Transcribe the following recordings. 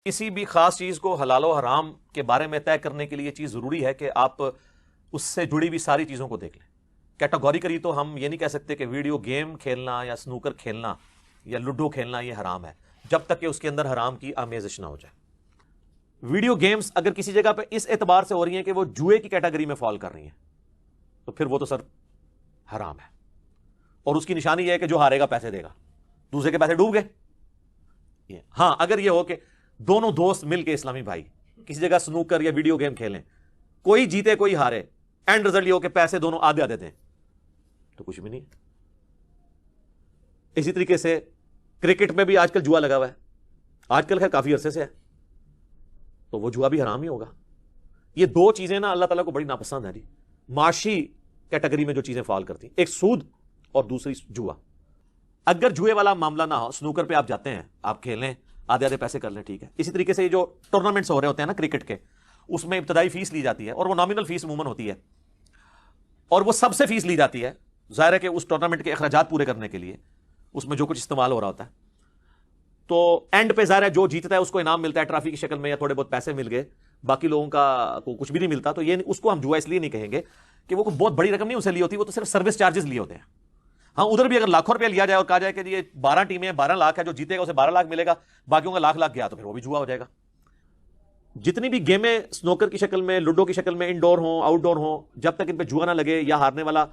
کسی بھی خاص چیز کو حلال و حرام کے بارے میں طے کرنے کے لیے یہ چیز ضروری ہے کہ آپ اس سے جڑی ہوئی ساری چیزوں کو دیکھ لیں. کیٹاگوریکلی تو ہم یہ نہیں کہہ سکتے کہ ویڈیو گیم کھیلنا یا سنوکر کھیلنا یا لوڈو کھیلنا یہ حرام ہے جب تک کہ اس کے اندر حرام کی آمیزش نہ ہو جائے. ویڈیو گیمز اگر کسی جگہ پہ اس اعتبار سے ہو رہی ہیں کہ وہ جوئے کی کیٹیگری میں فال کر رہی ہیں تو پھر وہ تو سر حرام ہے, اور اس کی نشانی یہ ہے کہ جو ہارے گا پیسے دے گا, دوسرے کے پیسے ڈوب گئے. ہاں اگر یہ ہو کہ دونوں دوست مل کے اسلامی بھائی کسی جگہ سنوکر یا ویڈیو گیم کھیلیں, کوئی جیتے کوئی ہارے, اینڈ رزلٹ یہ ہو کہ پیسے دونوں آدھے آدھے دیں, تو کچھ بھی نہیں. اسی طریقے سے کرکٹ میں بھی آج کل جوا لگا ہوا ہے, آج کل خیر کافی عرصے سے ہے, تو وہ جوا بھی حرام ہی ہوگا. یہ دو چیزیں نا اللہ تعالیٰ کو بڑی ناپسند ہے جی, معاشی کیٹیگری میں جو چیزیں فال کرتی ہیں, ایک سود اور دوسری جوا. اگر جوئے والا معاملہ نہ ہو, سنوکر پہ آپ جاتے ہیں, آپ کھیلیں, آدھے آدھے پیسے کر لیں, ٹھیک ہے. اسی طریقے سے یہ جو ٹورنامنٹس ہو رہے ہوتے ہیں نا کرکٹ کے, اس میں ابتدائی فیس لی جاتی ہے, اور وہ نامنل فیس عموماً ہوتی ہے, اور وہ سب سے فیس لی جاتی ہے. ظاہر ہے کہ اس ٹورنامنٹ کے اخراجات پورے کرنے کے لیے اس میں جو کچھ استعمال ہو رہا ہوتا ہے, تو اینڈ پہ ظاہر ہے جو جیتتا ہے اس کو انعام ملتا ہے ٹرافی کی شکل میں, یا تھوڑے بہت پیسے مل گئے, باقی لوگوں کا کو کچھ بھی نہیں ملتا. تو یہ اس کو ہم جوا اس لیے نہیں کہیں گے کہ وہ بہت بڑی رقم نہیں اسے لی ہوتی, وہ تو صرف سروس چارجز لیے ہوتے ہیں. ہاں ادھر بھی اگر لاکھوں روپیہ لیا جائے اور کہا جائے کہ یہ 12 ٹیمیں ہیں, 12 لاکھ ہے, جو جیتے گا اسے 12 لاکھ ملے گا, باقیوں کا لاکھ گیا, تو پھر وہ بھی جوا ہو جائے گا. جتنی بھی گیمیں سنوکر کی شکل میں, لوڈو کی شکل میں, انڈور ہوں آؤٹ ڈور ہوں, جب تک ان پہ جوا نہ لگے یا ہارنے والا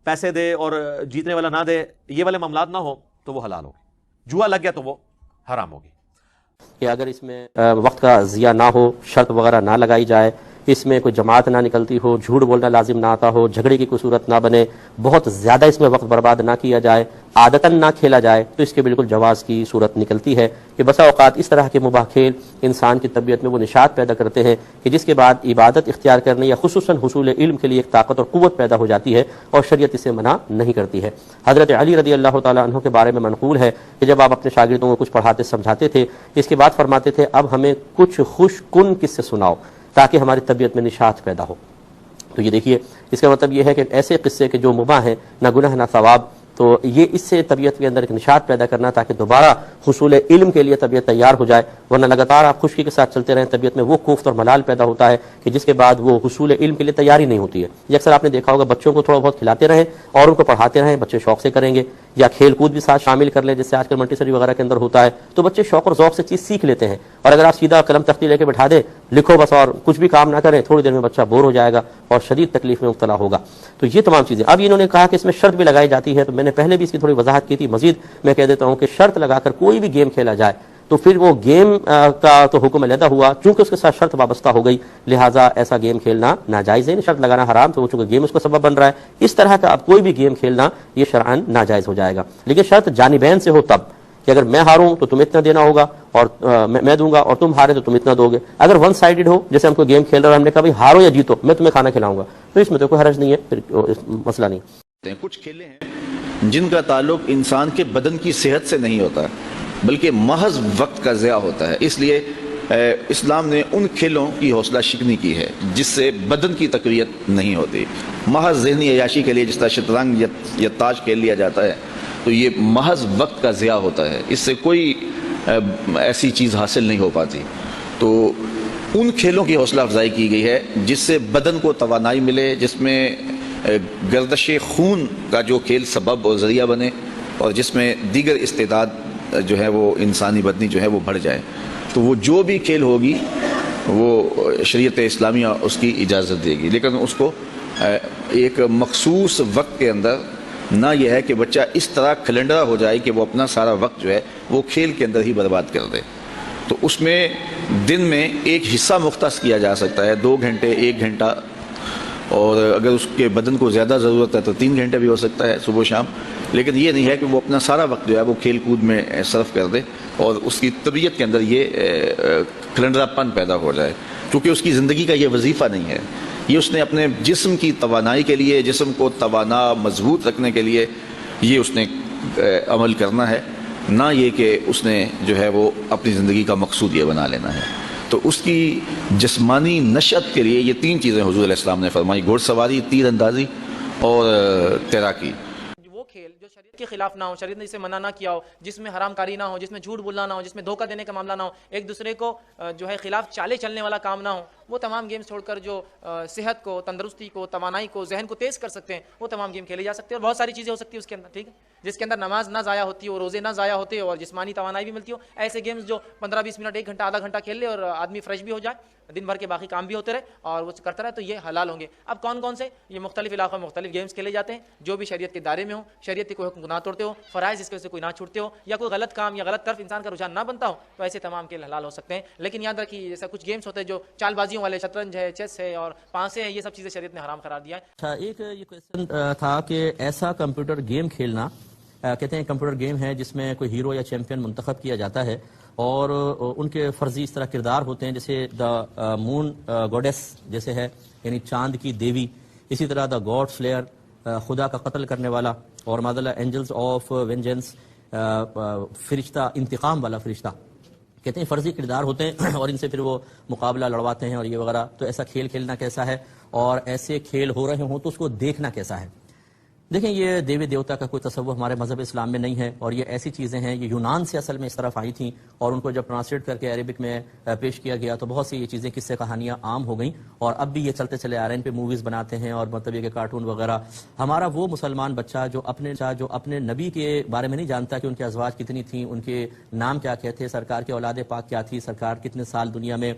پیسے دے اور جیتنے والا نہ دے, یہ والے معاملات نہ ہو, تو وہ حلال ہوگی. جوا لگ گیا تو وہ حرام ہوگی. کہ اگر اس میں وقت کا ضیاع نہ ہو, شرط وغیرہ نہ لگائی جائے, اس میں کوئی جماعت نہ نکلتی ہو, جھوٹ بولنا لازم نہ آتا ہو, جھگڑے کی کوئی صورت نہ بنے, بہت زیادہ اس میں وقت برباد نہ کیا جائے, عادتاً نہ کھیلا جائے, تو اس کے بالکل جواز کی صورت نکلتی ہے. کہ بسا اوقات اس طرح کے مباح کھیل انسان کی طبیعت میں وہ نشاط پیدا کرتے ہیں کہ جس کے بعد عبادت اختیار کرنے یا خصوصاً حصول علم کے لیے ایک طاقت اور قوت پیدا ہو جاتی ہے, اور شریعت اسے منع نہیں کرتی ہے. حضرت علی رضی اللہ تعالیٰ عنہ کے بارے میں منقول ہے کہ جب آپ اپنے شاگردوں کو کچھ پڑھاتے سمجھاتے تھے, اس کے بعد فرماتے تھے اب ہمیں کچھ خوش کن قصے سناؤ تاکہ ہماری طبیعت میں نشاط پیدا ہو. تو یہ دیکھیے, اس کا مطلب یہ ہے کہ ایسے قصے کے جو مباح ہیں, نہ گناہ نہ ثواب, تو یہ اس سے طبیعت کے اندر ایک نشاط پیدا کرنا تاکہ دوبارہ حصول علم کے لیے طبیعت تیار ہو جائے. ورنہ لگاتار آپ خشکی کے ساتھ چلتے رہیں, طبیعت میں وہ کوفت اور ملال پیدا ہوتا ہے کہ جس کے بعد وہ حصول علم کے لیے تیاری نہیں ہوتی ہے. یہ اکثر آپ نے دیکھا ہوگا, بچوں کو تھوڑا بہت کھلاتے رہیں اور ان کو پڑھاتے رہیں, بچے شوق سے کریں گے, یا کھیل کود بھی ساتھ شامل کر لیں جیسے آج کل منٹیسری وغیرہ کے اندر ہوتا ہے, تو بچے شوق اور ذوق سے چیز سیکھ لیتے ہیں. اور اگر آپ سیدھا قلم تختی لے کے بٹھا دیں, لکھو بس اور کچھ بھی کام نہ کریں, تھوڑی دیر میں بچہ بور ہو جائے گا اور شدید تکلیف میں مبتلا ہوگا. تو یہ تمام چیزیں. اب انہوں نے کہا کہ اس میں شرط بھی لگائی جاتی ہے, تو میں نے پہلے بھی اس کی تھوڑی وضاحت کی تھی, مزید میں کہہ دیتا ہوں کہ شرط لگا کر کوئی بھی گیم کھیلا جائے تو پھر وہ گیم کا تو حکم علیحدہ ہوا, چونکہ اس کے ساتھ شرط وابستہ ہو گئی, لہٰذا ایسا گیم کھیلنا ناجائز ہے. شرط لگانا حرام, تو وہ چونکہ گیم اس کا سبب بن رہا ہے, اس طرح کا اب کوئی بھی گیم کھیلنا یہ شرعاً ناجائز ہو جائے گا. لیکن شرط جانبین سے ہو تب, کہ اگر میں ہاروں تو تم اتنا دینا ہوگا, اور میں دوں گا, اور تم ہارے تو تم اتنا دو گے. اگر ون سائیڈڈ ہو, جیسے ہم کوئی گیم کھیل رہے ہیں, ہم نے کہا بھائی ہارو یا جیتو میں تمہیں کھانا کھلاؤں گا, تو اس میں تو کوئی حرج نہیں ہے, پھر مسئلہ نہیں. کچھ کھیلیں ہیں جن کا تعلق انسان کے بدن کی صحت سے نہیں ہوتا بلکہ محض وقت کا ضیاع ہوتا ہے. اس لیے اسلام نے ان کھیلوں کی حوصلہ شکنی کی ہے جس سے بدن کی تقویت نہیں ہوتی. محض ذہنی عیاشی کے لیے جس طرح شطرنج یا تاش کھیل لیا جاتا ہے, تو یہ محض وقت کا ضیاع ہوتا ہے, اس سے کوئی ایسی چیز حاصل نہیں ہو پاتی. تو ان کھیلوں کی حوصلہ افزائی کی گئی ہے جس سے بدن کو توانائی ملے, جس میں گردش خون کا جو کھیل سبب اور ذریعہ بنے, اور جس میں دیگر استعداد جو ہے وہ انسانی بدنی جو ہے وہ بڑھ جائے. تو وہ جو بھی کھیل ہوگی وہ شریعت اسلامیہ اس کی اجازت دے گی, لیکن اس کو ایک مخصوص وقت کے اندر, نہ یہ ہے کہ بچہ اس طرح کھلنڈرا ہو جائے کہ وہ اپنا سارا وقت جو ہے وہ کھیل کے اندر ہی برباد کر دے. تو اس میں دن میں ایک حصہ مختص کیا جا سکتا ہے, 2 گھنٹے 1 گھنٹہ, اور اگر اس کے بدن کو زیادہ ضرورت ہے تو 3 گھنٹے بھی ہو سکتا ہے صبح و شام. لیکن یہ نہیں ہے کہ وہ اپنا سارا وقت جو ہے وہ کھیل کود میں صرف کر دے اور اس کی طبیعت کے اندر یہ کھلنڈرا پن پیدا ہو جائے, کیونکہ اس کی زندگی کا یہ وظیفہ نہیں ہے. یہ اس نے اپنے جسم کی توانائی کے لیے, جسم کو توانا مضبوط رکھنے کے لیے یہ اس نے عمل کرنا ہے, نہ یہ کہ اس نے جو ہے وہ اپنی زندگی کا مقصود یہ بنا لینا ہے. تو اس کی جسمانی نشأت کے لیے یہ 3 چیزیں حضور علیہ السلام نے فرمائی: گھوڑ سواری, تیر اندازی اور تیراکی. وہ کھیل جو شریعت کے خلاف نہ ہو, شریعت نے اسے منع نہ کیا ہو, جس میں حرام کاری نہ ہو, جس میں جھوٹ بولنا نہ ہو, جس میں دھوکہ دینے کا معاملہ نہ ہو, ایک دوسرے کو جو ہے خلاف چالے چلنے والا کام نہ ہو, وہ تمام گیمز چھوڑ کر جو صحت کو, تندرستی کو, توانائی کو, ذہن کو تیز کر سکتے ہیں, وہ تمام گیم کھیلے جا سکتے ہیں. اور بہت ساری چیزیں ہو سکتی ہیں اس کے اندر, ٹھیک ہے, جس کے اندر نماز نہ ضائع ہوتی ہو, روزے نہ ضائع ہوتے ہو, اور جسمانی توانائی بھی ملتی ہو. ایسے گیمز جو 15-20 منٹ, 1 گھنٹہ, آدھا گھنٹہ کھیل لے اور آدمی فریش بھی ہو جائے, دن بھر کے باقی کام بھی ہوتے رہے اور وہ کرتا رہے, تو یہ حلال ہوں گے. اب کون کون سے, یہ مختلف علاقوں میں مختلف گیمز کھیلے جاتے ہیں جو بھی شریعت کے دائرے میں ہوں, شریعت کے کوئی حکم نہ توڑتے ہو, فرائض اس کے سے کوئی نہ چھوٹتے ہو, یا کوئی غلط کام یا غلط طرف انسان کا رجحان نہ بنتا ہو, تو ایسے تمام کھیل حلال ہو سکتے ہیں. لیکن یاد رکھیے جیسا کچھ گیمز ہوتے ہیں جو چال بازیوں والے, شطرنج ہے, چیس ہے اور پانسے ہیں, یہ سب چیزیں شریعت نے حرام قرار دیا ہے. اچھا, ایک یہ کویشچن تھا کہ ایسا کمپیوٹر گیم کھیلنا, کہتے ہیں کمپیوٹر گیم ہے جس میں کوئی ہیرو یا چیمپئن منتخب کیا جاتا ہے اور ان کے فرضی اس طرح کردار ہوتے ہیں جیسے دا مون گوڈیس جیسے ہے, یعنی چاند کی دیوی, اسی طرح دا گاڈ سلیئر, خدا کا قتل کرنے والا, اور مادلہ اینجلز آف وینجنس, فرشتہ, انتقام والا فرشتہ. کہتے ہیں فرضی کردار ہوتے ہیں اور ان سے پھر وہ مقابلہ لڑواتے ہیں اور یہ وغیرہ. تو ایسا کھیل کھیلنا کیسا ہے, اور ایسے کھیل ہو رہے ہوں تو اس کو دیکھنا کیسا ہے؟ دیکھیں, یہ دیوی دیوتا کا کوئی تصور ہمارے مذہب اسلام میں نہیں ہے, اور یہ ایسی چیزیں ہیں, یہ یونان سے اصل میں اس طرف آئی تھیں, اور ان کو جب ٹرانسلیٹ کر کے عربک میں پیش کیا گیا تو بہت سی یہ چیزیں, قصے کہانیاں عام ہو گئیں, اور اب بھی یہ چلتے چلے آ رہے ہیں. ان پہ موویز بناتے ہیں اور مطلب یہ کہ کارٹون وغیرہ. ہمارا وہ مسلمان بچہ جو اپنے نبی کے بارے میں نہیں جانتا کہ ان کے ازواج کتنی تھیں, ان کے نام کیا کیا تھے, سرکار کے اولاد پاک کیا تھی, سرکار کتنے سال دنیا میں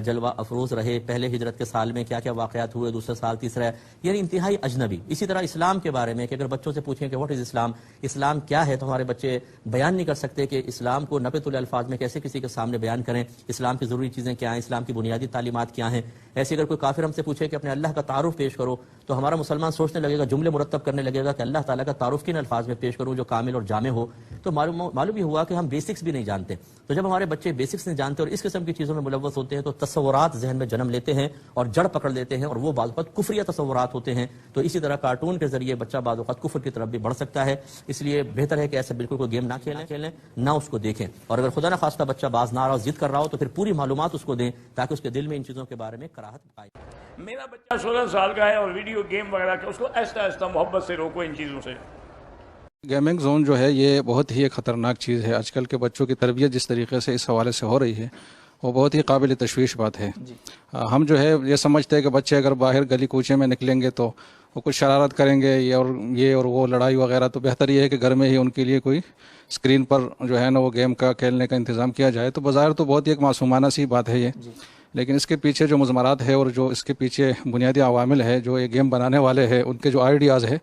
جلوہ افروز رہے, پہلے ہجرت کے سال میں کیا کیا واقعات ہوئے, دوسرے سال, تیسرا, یعنی انتہائی اجنبی. اسی طرح اسلام کے بارے میں کہ اگر بچوں سے پوچھیں کہ واٹ از اسلام, اسلام کیا ہے, تو ہمارے بچے بیان نہیں کر سکتے کہ اسلام کو نپے الفاظ میں کیسے کسی کے سامنے بیان کریں, اسلام کی ضروری چیزیں کیا ہیں, اسلام کی بنیادی تعلیمات کیا ہیں. ایسے اگر کوئی کافر ہم سے پوچھے کہ اپنے اللہ کا تعارف پیش کرو, تو ہمارا مسلمان سوچنے لگے گا, جملے مرتب کرنے لگے گا کہ اللہ تعالیٰ کا تعارف کن الفاظ میں پیش کروں جو کامل اور جامع ہو. تو معلوم ہی ہوا کہ ہم بیسکس بھی نہیں جانتے. تو جب ہمارے بچے بیسکس نہیں جانتے اور اس قسم کی چیزوں میں ملوث ہوتے ہیں تو تصورات ذہن میں جنم لیتے ہیں اور جڑ پکڑ لیتے ہیں, اور وہ بعض اوقات کفریہ تصورات ہوتے ہیں. تو اسی طرح کارٹون کے ذریعے بچہ بعض اوقات کفر کی طرف بھی بڑھ سکتا ہے. اس لیے بہتر ہے کہ ایسا بالکل کوئی گیم نہ کھیلیں, نہ اس کو دیکھیں, اور اگر خدا نہ خواستہ بچہ باز نہ آ رہا ہو, ضد کر رہا ہو, تو پھر پوری معلومات اس کو دیں تاکہ اس کے دل میں ان چیزوں کے بارے میں کراہت پائے. میرا بچہ 16 سال کا ہے اور ویڈیو گیم وغیرہ کہ اس کو آہستہ آہستہ محبت سے روکو ان چیزوں سے. گیمنگ زون جو ہے یہ بہت ہی ایک خطرناک چیز ہے. آج کل کے بچوں کی تربیت جس طریقے سے اس حوالے سے ہو رہی ہے وہ بہت ہی قابل تشویش بات ہے. ہم جو ہے یہ سمجھتے ہیں کہ بچے اگر باہر گلی کوچے میں نکلیں گے تو وہ کچھ شرارت کریں گے یہ اور وہ لڑائی وغیرہ, تو بہتر یہ ہے کہ گھر میں ہی ان کے لیے کوئی اسکرین پر جو ہے نا وہ گیم کا کھیلنے کا انتظام کیا جائے. تو بظاہر تو بہت ہی ایک معصومانہ سی بات ہے یہ, لیکن اس کے پیچھے جو مضمرات ہے اور جو اس کے پیچھے بنیادی عوامل ہے, جو یہ گیم بنانے والے ہیں ان کے جو آئیڈیاز ہے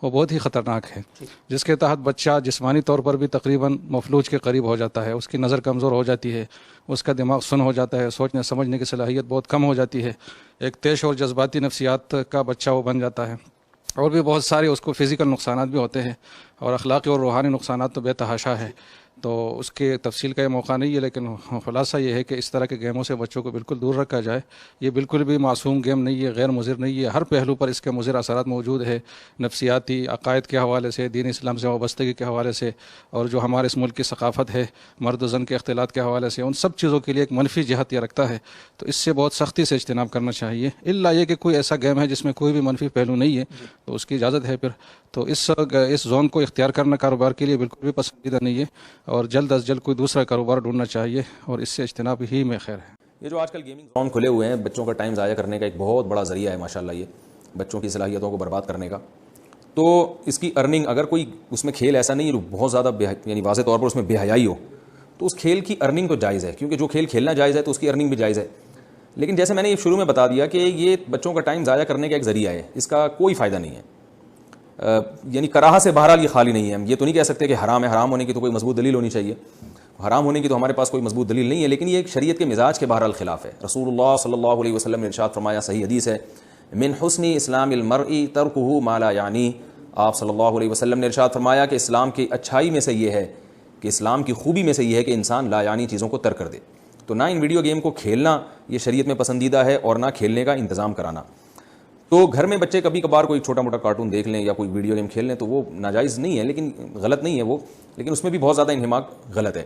وہ بہت ہی خطرناک ہے, جس کے تحت بچہ جسمانی طور پر بھی تقریباً مفلوج کے قریب ہو جاتا ہے, اس کی نظر کمزور ہو جاتی ہے, اس کا دماغ سن ہو جاتا ہے, سوچنے سمجھنے کی صلاحیت بہت کم ہو جاتی ہے, ایک تیش اور جذباتی نفسیات کا بچہ وہ بن جاتا ہے, اور بھی بہت سارے اس کو فزیکل نقصانات بھی ہوتے ہیں, اور اخلاقی اور روحانی نقصانات تو بے تحاشا ہے. تو اس کے تفصیل کا یہ موقع نہیں ہے, لیکن خلاصہ یہ ہے کہ اس طرح کے گیموں سے بچوں کو بالکل دور رکھا جائے. یہ بالکل بھی معصوم گیم نہیں ہے, غیر مضر نہیں ہے, ہر پہلو پر اس کے مضر اثرات موجود ہے, نفسیاتی, عقائد کے حوالے سے, دین اسلام سے وابستگی کے حوالے سے, اور جو ہمارے اس ملک کی ثقافت ہے مرد و زن کے اختلاط کے حوالے سے, ان سب چیزوں کے لیے ایک منفی جہت یہ رکھتا ہے. تو اس سے بہت سختی سے اجتناب کرنا چاہیے, الا یہ کہ کوئی ایسا گیم ہے جس میں کوئی بھی منفی پہلو نہیں ہے تو اس کی اجازت ہے پھر. تو اس زون کو اختیار کرنا کاروبار کے لیے بالکل بھی پسندیدہ نہیں ہے, اور جلد از جلد کوئی دوسرا کاروبار ڈھونڈنا چاہیے, اور اس سے اجتناب ہی میں خیر ہے. یہ جو آج کل گیمنگ زون کھلے ہوئے ہیں, بچوں کا ٹائم ضائع کرنے کا ایک بہت بڑا ذریعہ ہے ماشاءاللہ, یہ بچوں کی صلاحیتوں کو برباد کرنے کا. تو اس کی ارننگ, اگر کوئی اس میں کھیل ایسا نہیں ہے جو بہت زیادہ یعنی واضح طور پر اس میں بے حیائی ہو, تو اس کھیل کی ارننگ تو جائز ہے, کیونکہ جو کھیل کھیلنا جائز ہے تو اس کی ارننگ بھی جائز ہے. لیکن جیسے میں نے یہ شروع میں بتا دیا کہ یہ بچوں کا ٹائم ضائع کرنے کا ایک ذریعہ ہے, اس کا کوئی فائدہ نہیں ہے. یعنی کراہا سے بہرحال یہ خالی نہیں ہے. ہم یہ تو نہیں کہہ سکتے کہ حرام ہے, حرام ہونے کی تو کوئی مضبوط دلیل ہونی چاہیے, حرام ہونے کی تو ہمارے پاس کوئی مضبوط دلیل نہیں ہے, لیکن یہ ایک شریعت کے مزاج کے بہرحال خلاف ہے. رسول اللہ صلی اللہ علیہ وسلم نے ارشاد فرمایا, صحیح حدیث ہے, من حسن اسلام المرء ترکہ ما لا یعنی. آپ صلی اللہ علیہ وسلم نے ارشاد فرمایا کہ اسلام کی اچھائی میں سے یہ ہے, کہ اسلام کی خوبی میں سے یہ ہے کہ انسان لا یعنی چیزوں کو ترک کر دے. تو نہ ان ویڈیو گیم کو کھیلنا یہ شریعت میں پسندیدہ ہے, اور نہ کھیلنے کا انتظام کرانا. تو گھر میں بچے کبھی کبھار کوئی چھوٹا موٹا کارٹون دیکھ لیں یا کوئی ویڈیو گیم کھیل لیں تو وہ ناجائز نہیں ہے, لیکن غلط نہیں ہے وہ, لیکن اس میں بھی بہت زیادہ انہماک غلط ہے.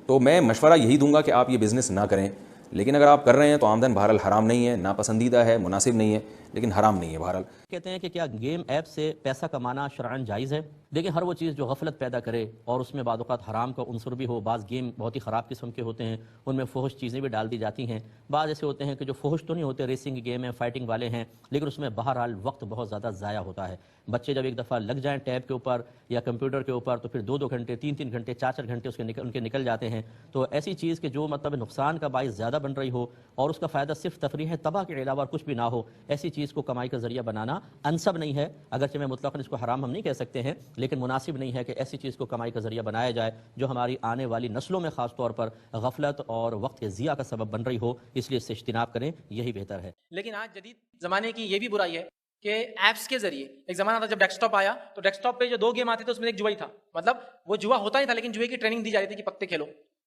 تو میں مشورہ یہی دوں گا کہ آپ یہ بزنس نہ کریں, لیکن اگر آپ کر رہے ہیں تو آمدن بہرحال حرام نہیں ہے, ناپسندیدہ ہے, مناسب نہیں ہے, لیکن حرام نہیں ہے بہرحال. کہتے ہیں کہ کیا گیم ایپ سے پیسہ کمانا شرعاً جائز ہے؟ دیکھیں ہر وہ چیز جو غفلت پیدا کرے اور اس میں بعض اوقات حرام کا عنصر بھی ہو. بعض گیم بہت ہی خراب قسم کے ہوتے ہیں، ان میں فحش چیزیں بھی ڈال دی جاتی ہیں. بعض ایسے ہوتے ہیں کہ جو فحش تو نہیں ہوتے، ریسنگ گیم ہیں، فائٹنگ والے ہیں، لیکن اس میں بہرحال وقت بہت زیادہ ضائع ہوتا ہے. بچے جب ایک دفعہ لگ جائیں ٹیب کے اوپر یا کمپیوٹر کے اوپر تو پھر 2 گھنٹے 3 گھنٹے 4 گھنٹے ان کے نکل جاتے ہیں. تو ایسی چیز کہ جو مطلب نقصان کا باعث زیادہ بن رہی ہو اور اس کا فائدہ صرف تفریح تباہ کے علاوہ کچھ بھی نہ ہو، ایسی چیز کو کمائی کا ذریعہ بنانا انسب نہیں ہے. اگرچہ میں مطلقاً اس کو حرام ہم نہیں کہہ سکتے ہیں، لیکن مناسب نہیں ہے کہ ایسی چیز کو کمائی کا ذریعہ بنایا جائے جو ہماری آنے والی نسلوں میں خاص طور پر غفلت اور وقت کے ضیاع کا سبب بن رہی ہو. اس لیے اس سے اجتناب کریں، یہی بہتر ہے. لیکن آج جدید زمانے کی یہ بھی برائی ہے کہ ایپس کے ذریعے، ایک زمانہ تھا جب ڈیسک ٹاپ آیا تو ڈیسک ٹاپ پہ جو 2 گیم آتے تھے اس میں ایک جوا ہی تھا. مطلب وہ جوا ہوتا ہی تھا لیکن جوئے کی ٹریننگ دی جا رہی تھی کہ پتے کھیلو،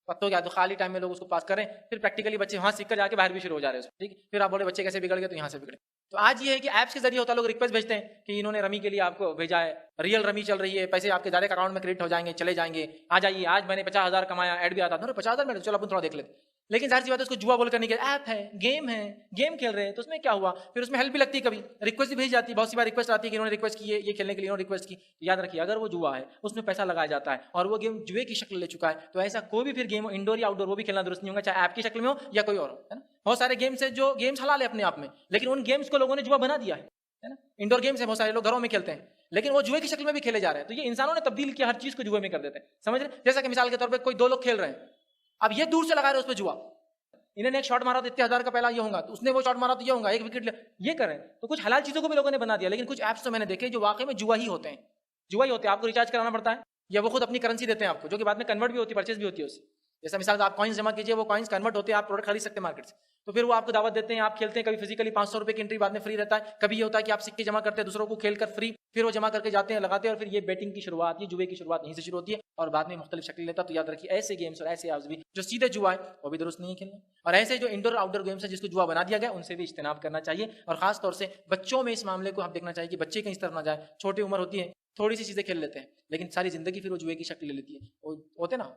پتوں کیا تو خالی ٹائم میں لوگ اس کو پاس کر رہے ہیں، پھر پریکٹیکلی بچے وہاں سیکھ کر جا کے باہر بھی شروع ہو جا رہے ہیں. ٹھیک، پھر آپ بولے بچے کیسے بگڑ گئے تو یہاں سے بگڑے. تو آج یہ ہے کہ ایپس کے ذریعے ہوتا ہے، لوگ ریکویسٹ بھیجتے ہیں کہ انہوں نے رمی کے لیے آپ کو بھیجا ہے، ریئل رمی چل رہی ہے، پیسے آپ کے ڈائریکٹ اکاؤنٹ میں کریڈٹ ہو جائیں گے، چلے جائیں گے، آ جائیے آج میں نے 50,000 کمایا، ایڈ بھی آتا تھا 50,000 میں، چلو اپن تھوڑا دیکھ لیتے. لیکن ظاہر سی بات ہے اس کو جوا بول کر نہیں کہ ایپ ہے، گیم کھیل رہے ہیں تو اس میں کیا ہوا. پھر اس میں ہیلپ بھی لگتی ہے، کبھی ریکویسٹ بھی بھیج جاتی ہے، بہت سی بار ریکویسٹ آتی ہے کہ انہوں نے ریکویسٹ کی ہے یہ کھیلنے کے لیے، انہوں نے ریکویسٹ کی. یاد رکھیے اگر وہ جوا ہے اس میں پیسہ لگایا جاتا ہے اور وہ گیم جوئے کی شکل لے چکا ہے تو ایسا کوئی بھی پھر گیم ہو، انڈور یا آؤٹ ڈور، وہ بھی کھیلنا درست نہیں ہوگا، چاہے ایپ کی شکل میں ہو یا کوئی اور ہو. ہے نا، بہت سارے گیمس ہیں جو گیمس حلال ہے اپنے آپ میں، لیکن ان گیمس کو لوگوں نے جوا بنا دیا ہے نا. انڈور گیمس ہیں، بہت سارے لوگ گھروں میں کھیلتے ہیں لیکن وہ جوئے کی شکل میں بھی کھیلے جا رہے ہیں. تو یہ انسانوں نے تبدیل کیا، ہر چیز کو جوئے میں کر دیتے ہیں. سمجھ رہے؟ جیسا کہ مثال کے طور پہ کوئی 2 لوگ کھیل رہے ہیں، اب یہ دور سے لگا رہے ہیں اس پہ جوا، انہوں نے ایک شاٹ مارا تو اتنے 1000 کا پہلا یہ ہوگا، تو اس نے وہ شاٹ مارا تو یہ ہوگا، 1 وکٹ یہ کریں. تو کچھ حلال چیزوں کو بھی لوگوں نے بنا دیا، لیکن کچھ ایپس تو میں نے دیکھے جو واقعی میں جوا ہی ہوتے ہیں. آپ کو ریچارج کرانا پڑتا ہے یا وہ خود اپنی کرنسی دیتے ہیں آپ کو، جو کہ بعد میں کنورٹ بھی ہوتی ہے، پرچیز بھی ہوتی ہے اس سے. جیسا مثال آپ کوائنس جمع کیجیے، وہ کوائنس کنورٹ ہوتے ہیں، آپ پروڈکٹ خرید سکتے ہیں مارکیٹ سے. تو پھر وہ آپ کو دعوت دیتے ہیں، آپ کھیلتے ہیں، کبھی فزیکلی 500 روپے کی انٹری بعد میں فری رہتا ہے، کبھی یہ ہوتا ہے کہ آپ سکے جمع کرتے ہیں دوسروں کو کھیل کر فری، پھر وہ جمع کر کے جاتے ہیں لگاتے ہیں، اور پھر یہ بیٹنگ کی شروعات، یہ جوئے کی شروعات یہیں سے شروع ہوتی ہے اور بعد میں مختلف شکل لیتا ہے. تو یاد رکھیے ایسے گیمس اور ایسے ایپس بھی جو سیدھے جوا ہے وہ بھی درست نہیں ہے کھیلنا، اور ایسے جو انڈور آؤٹ ڈور گیمس ہیں جس کو جوا بنا دیا گیا ان سے بھی اجتناب کرنا چاہیے. اور خاص طور سے بچوں میں اس معاملے کو ہم دیکھنا چاہیے کہ بچے کہیں اس طرف نہ جائے. چھوٹی عمر ہوتی ہے، تھوڑی سی چیزیں کھیل لیتے ہیں لیکن ساری زندگی پھر وہ جوئے کی شکل لے لیتی ہے. وہ ہوتے نا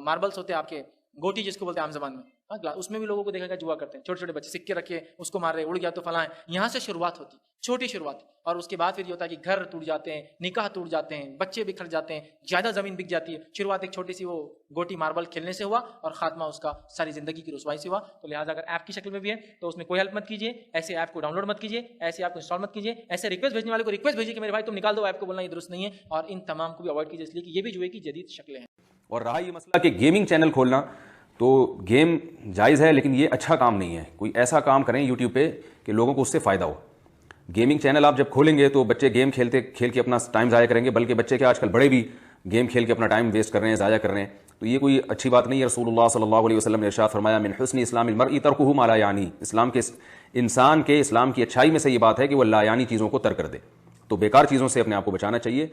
ماربلس ہوتے ہیں آپ کے، گوٹی جس کو بولتے ہیں عام زبان میں، اس میں بھی لوگوں کو دیکھا گیا جوا کرتے ہیں. چھوٹے چھوٹے بچے سکے رکھے اس کو مار رہے، اڑ گیا تو فلاں. یہاں سے شروعات ہوتی، چھوٹی شروعات، اور اس کے بعد پھر یہ ہوتا ہے کہ گھر ٹوٹ جاتے ہیں، نکاح ٹوٹ جاتے ہیں، بچے بکھر جاتے ہیں، زیادہ زمین بک جاتی ہے. شروعات ایک چھوٹی سی وہ گوٹی ماربل کھیلنے سے ہوا اور خاتمہ اس کا ساری زندگی کی رسوائی سے ہوا. تو لہٰذا اگر ایپ کی شکل میں بھی ہے تو اس میں کوئی ہیلپ مت کیجیے، ایسے ایپ کو ڈاؤن لوڈ مت کیجیے، ایسے ایپ کو انسٹال مت کیجیے، ایسے ریکویسٹ بھیجنے والے کو ریکویسٹ بھیجیے کہ میرے بھائی تم نکال دو ایپ کو، بولنا یہ درست نہیں ہے. اور ان تمام کو بھی اوائڈ کیجیے اس لیے کہ یہ بھی جوئے کی جدید شکلیں ہیں. اور رہا یہ مسئلہ کہ گیمنگ چینل کھولنا، تو گیم جائز ہے لیکن یہ اچھا کام نہیں ہے. کوئی ایسا کام کریں یوٹیوب پہ کہ لوگوں کو اس سے فائدہ ہو. گیمنگ چینل آپ جب کھولیں گے تو بچے گیم کھیل کے اپنا ٹائم ضائع کریں گے، بلکہ بچے کے آج کل بڑے بھی گیم کھیل کے اپنا ٹائم ویسٹ کر رہے ہیں، ضائع کر رہے ہیں. تو یہ کوئی اچھی بات نہیں ہے. رسول اللہ صلی اللہ علیہ وسلم نے ارشاد فرمایا من حسن اسلام المرء ترکہ ما لا یعنی، انسان کے اسلام کی اچھائی میں سے یہ بات ہے کہ وہ لا یعنی چیزوں کو ترک کر دے. تو بیکار چیزوں سے اپنے آپ کو بچانا چاہیے.